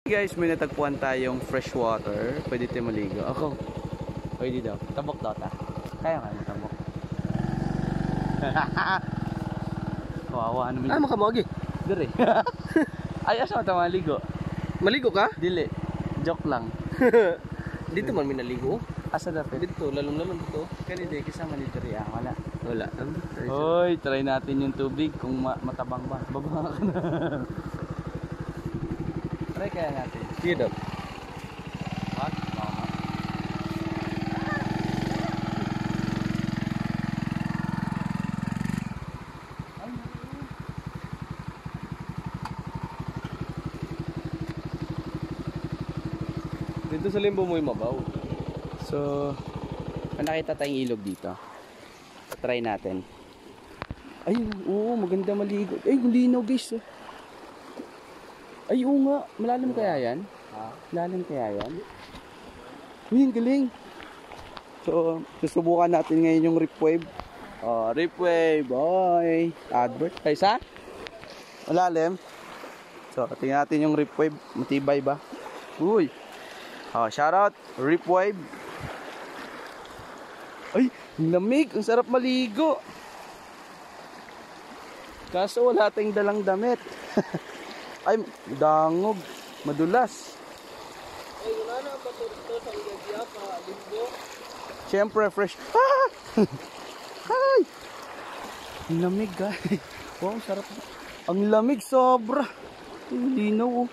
Guys, may natagpuan tayong fresh water. Pwede tayo maligo. Ako. Pwede daw. Tabok daw ta. Kaya nga matabok. Kawawa naman. Makamagi. Dire. Ay, asa mata maligo? Maligo ka? Dili. Joke lang. Dito man minaligo. Asa dapat? Dito, lalong-lalong dito. Kanina, kasama ni Dire. Wala. Wala. Hoy, try natin yung tubig kung matabang ba. Baba ka na. Try kaya natin. Sige daw. Wag? Mama. Dito sa limbo mo yung mabaw. So, nakita tayong ilog dito. Try natin. Ay, oo, maganda maligo. Ay, linaw guys. Ay, oo nga. Malalim kaya yan? Malalim kaya yan? Uy, ang galing. So, susubukan natin ngayon yung rip wave. Rip wave. Boy. Advert. Ay, sa? Malalim. So, tingnan natin yung rip wave. Matibay ba? Uy. Shout out. Rip wave. Ay, ang lamig. Ang sarap maligo. Kaso wala tayong dalang damit. Ay, dangog. Madulas. Ay, wala na ang bato sa Igagya pa, limbo. Siyempre, fresh. Ah! Ay! Ang lamig, guys. Wow, sarap. Ang lamig, sobra. Ang linaw, oh.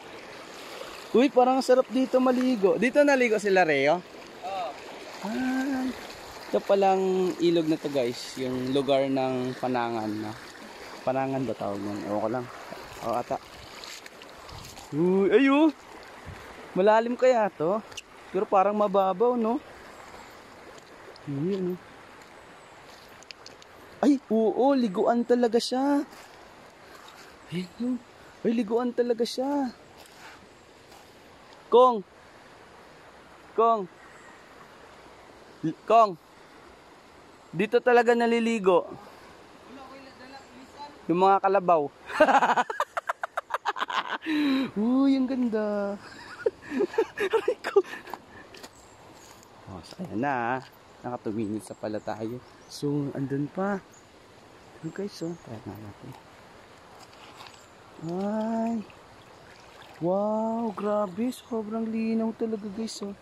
Uy, parang sarap dito maligo. Dito naligo sila, Reo? Oo. Ay. Ito palang ilog na to, guys. Yung lugar ng Panangan. No? Panangan ba tawag mo? Ewan ko lang. Ata. Uy, ayo. Malalim kaya to? Pero parang mababaw, no? Uy, ano? Ay, oo, liguan talaga siya. Ay, no. Ay, liguan talaga siya. Kong. Dito talaga naliligo. Yung mga kalabaw. Uy, ang ganda. Aray ko. Ayan na. Naka 2 minutes na pala tayo. So, andun pa. Okay, so, try na natin. Ay. Wow, grabe. Sobrang linaw talaga, guys. Oh.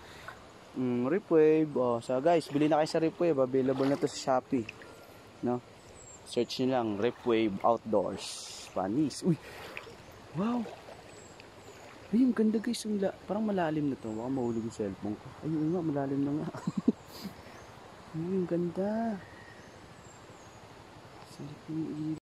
Rip wave. So, guys, bili na kayo sa Rip wave. Available na to sa Shopee. No? Search nyo lang. Rip wave outdoors. Spanish. Uy. Wow. Ay, ang ganda, guys. Parang malalim na to. Baka mahulog yung cellphone ko. Ay, nga, malalim na nga. Ay, ang ganda. Sarap yung